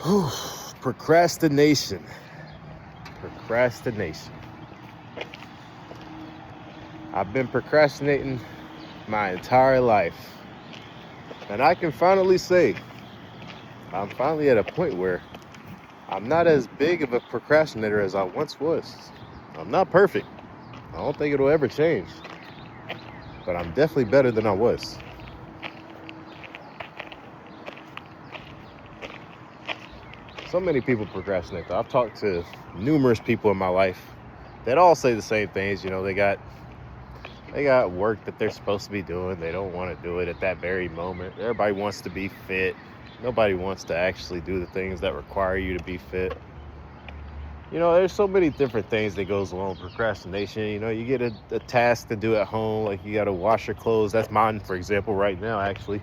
Whew, procrastination. Procrastination. I've been procrastinating my entire life. And I can finally say, I'm finally at a point where I'm not as big of a procrastinator as I once was. I'm not perfect. I don't think it'll ever change. But I'm definitely better than I was. So many people procrastinate, though. I've talked to numerous people in my life that all say the same things. They got work that they're supposed to be doing. They don't want to do it at that very moment. Everybody wants to be fit. Nobody wants to actually do the things that require you to be fit. There's so many different things that goes along with procrastination. You get a task to do at home, like you got to wash your clothes. That's mine, for example, right now, actually.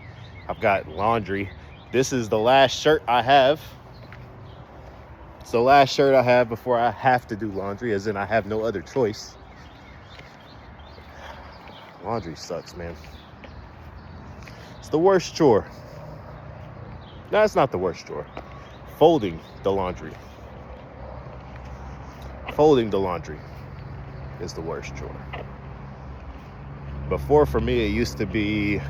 I've got laundry. This is the last shirt I have. It's the last shirt I have before I have to do laundry, as in I have no other choice. Laundry sucks, man. It's the worst chore. No, it's not the worst chore. Folding the laundry. Folding the laundry is the worst chore. Before, for me, it used to be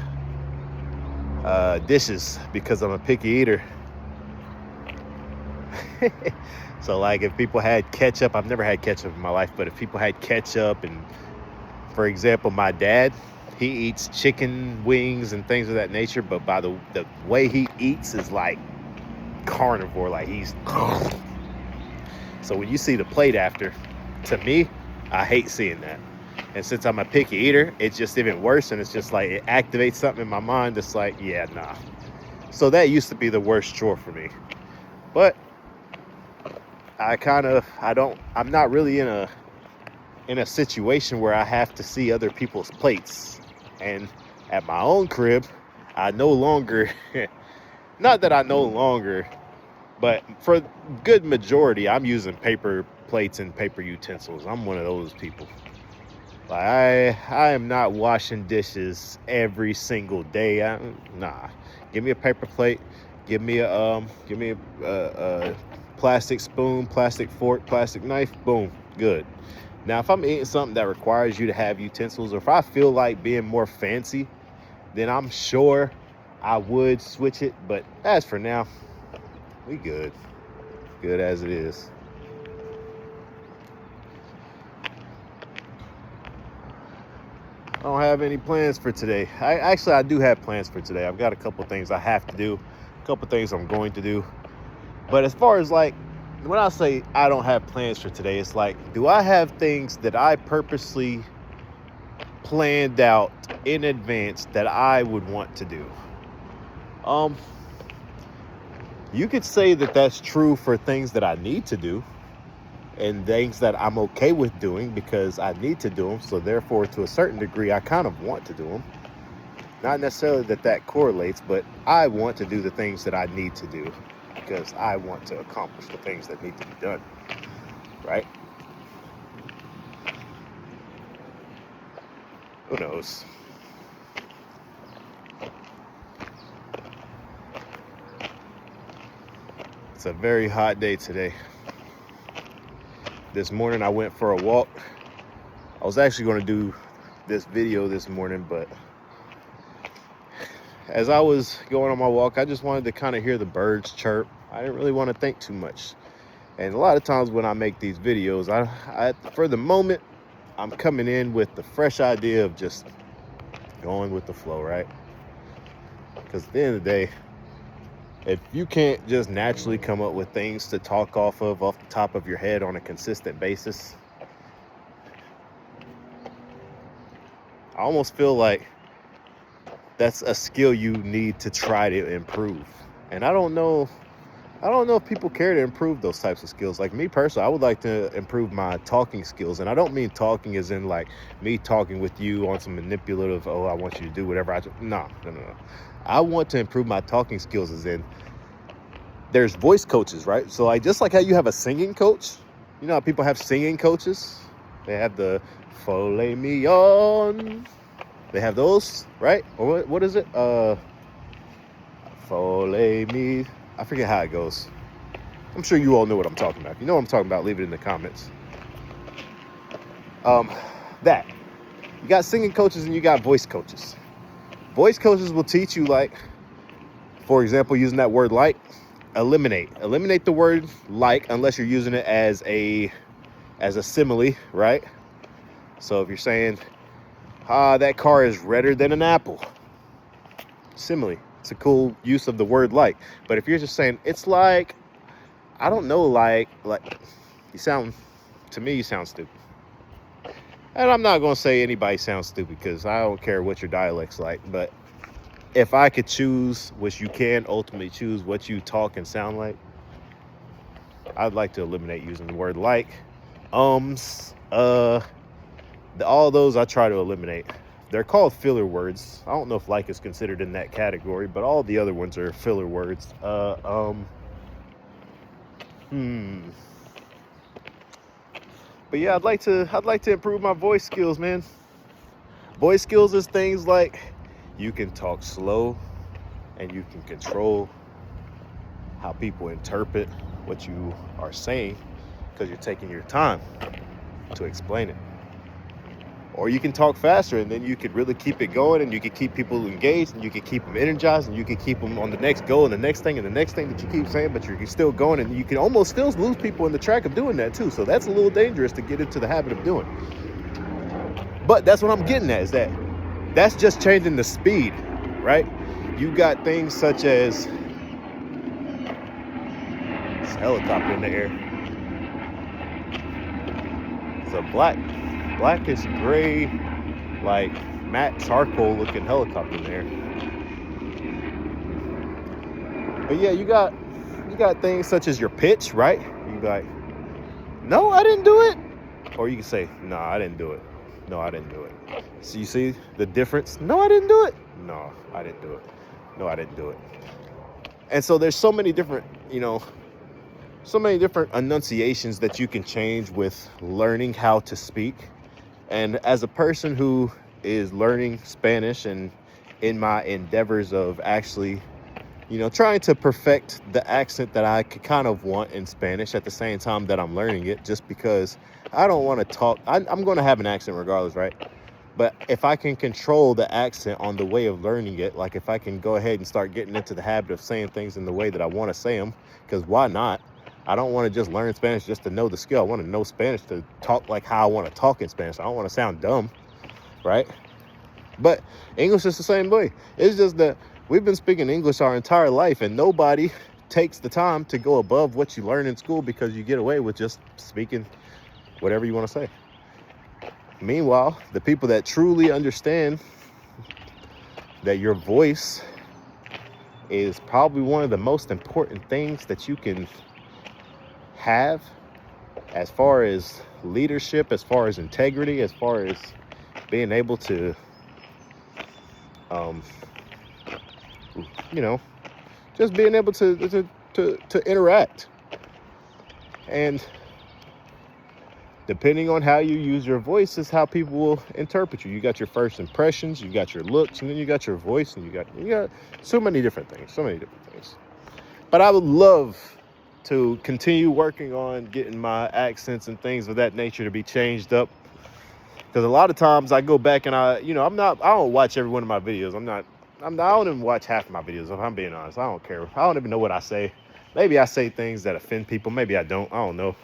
dishes, because I'm a picky eater. So, like, if people had ketchup, I've never had ketchup in my life, but if people had ketchup, and, for example, my dad, he eats chicken wings and things of that nature, but by the way he eats is like carnivore, like he's... So when you see the plate after, to me, I hate seeing that. And since I'm a picky eater, it's just even worse, and it's just like it activates something in my mind that's like, yeah, nah. So that used to be the worst chore for me. But I'm not really in a situation where I have to see other people's plates. And at my own crib, I no longer, not that I no longer, but for good majority, I'm using paper plates and paper utensils. I'm one of those people. Like I am not washing dishes every single day. Nah. Give me a paper plate. Give me a plastic spoon, plastic fork, plastic knife. Boom, good. Now, if I'm eating something that requires you to have utensils, or if I feel like being more fancy, then I'm sure I would switch it. But as for now, we good. Good as it is. I don't have any plans for today. I do have plans for today. I've got a couple things I have to do, a couple things I'm going to do. But as far as like, when I say I don't have plans for today, it's like, do I have things that I purposely planned out in advance that I would want to do? You could say that that's true for things that I need to do and things that I'm okay with doing because I need to do them. So therefore, to a certain degree, I kind of want to do them. Not necessarily that correlates, but I want to do the things that I need to do because I want to accomplish the things that need to be done, right? Who knows? It's a very hot day today. This morning I went for a walk. I was actually going to do this video this morning, but as I was going on my walk, I just wanted to kind of hear the birds chirp. I didn't really want to think too much. And a lot of times when I make these videos, I for the moment, I'm coming in with the fresh idea of just going with the flow, right? Because at the end of the day, if you can't just naturally come up with things to talk off the top of your head on a consistent basis, I almost feel like that's a skill you need to try to improve. And I don't know if people care to improve those types of skills. Like me personally, I would like to improve my talking skills. And I don't mean talking as in like me talking with you on some manipulative, I want you to do whatever I do. No. I want to improve my talking skills as in there's voice coaches, right? So like just like how you have a singing coach, you know how people have singing coaches? They have the Foley me on. They have those, right? Or what is it? Foley me. I forget how it goes. I'm sure you all know what I'm talking about. If you know what I'm talking about, leave it in the comments. That. You got singing coaches and you got voice coaches. Voice coaches will teach you, like, for example, using that word like, eliminate the word like unless you're using it as a simile, right? So if you're saying that car is redder than an apple, simile, it's a cool use of the word like. But if you're just saying it's like, I don't know, like you sound stupid. And I'm not going to say anybody sounds stupid because I don't care what your dialect's like. But if I could choose, which you can ultimately choose what you talk and sound like, I'd like to eliminate using the word like. All those I try to eliminate. They're called filler words. I don't know if like is considered in that category, but all the other ones are filler words. But yeah, I'd like to improve my voice skills, man. Voice skills is things like you can talk slow and you can control how people interpret what you are saying because you're taking your time to explain it. Or you can talk faster and then you could really keep it going and you can keep people engaged and you can keep them energized and you can keep them on the next goal and the next thing that you keep saying, but you're still going, and you can almost still lose people in the track of doing that too. So that's a little dangerous to get into the habit of doing. But that's what I'm getting at, is that's just changing the speed, right? You got things such as this helicopter in the air. It's a blackish gray, like matte charcoal looking helicopter in there. But yeah, you got things such as your pitch, right? You like, no, I didn't do it. Or you can say, no, I didn't do it. No, I didn't do it. So you see the difference? No, I didn't do it. No, I didn't do it. No, I didn't do it. And so there's so many different enunciations that you can change with learning how to speak. And as a person who is learning Spanish and in my endeavors of actually, trying to perfect the accent that I could kind of want in Spanish at the same time that I'm learning it, just because I don't want to talk. I'm going to have an accent regardless, right? But if I can control the accent on the way of learning it, like if I can go ahead and start getting into the habit of saying things in the way that I want to say them, because why not? I don't want to just learn Spanish just to know the skill. I want to know Spanish to talk like how I want to talk in Spanish. I don't want to sound dumb, right? But English is the same way. It's just that we've been speaking English our entire life, and nobody takes the time to go above what you learn in school because you get away with just speaking whatever you want to say. Meanwhile, the people that truly understand that your voice is probably one of the most important things that you can have as far as leadership, as far as integrity, as far as being able to just being able to interact. And depending on how you use your voice is how people will interpret you. You got your first impressions, you got your looks, and then you got your voice, and you got so many different things. But I would love to continue working on getting my accents and things of that nature to be changed up. Because a lot of times I go back and I don't watch every one of my videos. I don't even watch half of my videos, if I'm being honest. I don't care. I don't even know what I say. Maybe I say things that offend people. Maybe I don't. I don't know.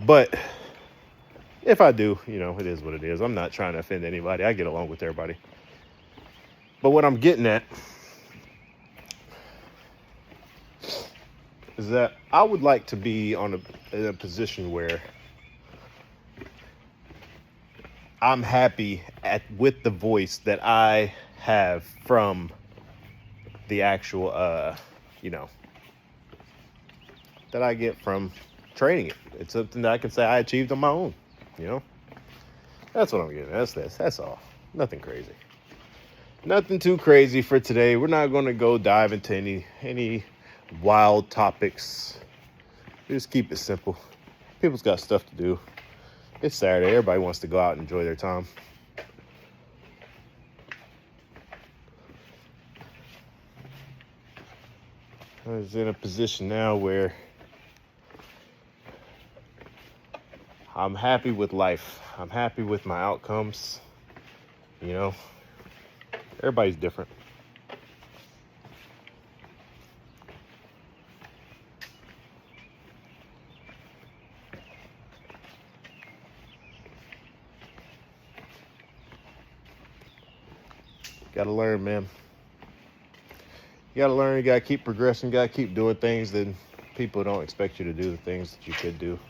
But if I do, it is what it is. I'm not trying to offend anybody. I get along with everybody. But what I'm getting at is that I would like to be in a position where I'm happy with the voice that I have from the actual, that I get from training it. It's something that I can say I achieved on my own, That's what I'm getting. That's all. Nothing crazy. Nothing too crazy for today. We're not going to go dive into any wild topics. Just keep it simple. People's got stuff to do. It's Saturday. Everybody wants to go out and enjoy their time. I was in a position now where I'm happy with life. I'm happy with my outcomes. You know, everybody's different. Gotta learn, man. You gotta learn, you gotta keep progressing, you gotta keep doing things that people don't expect you to do, the things that you could do.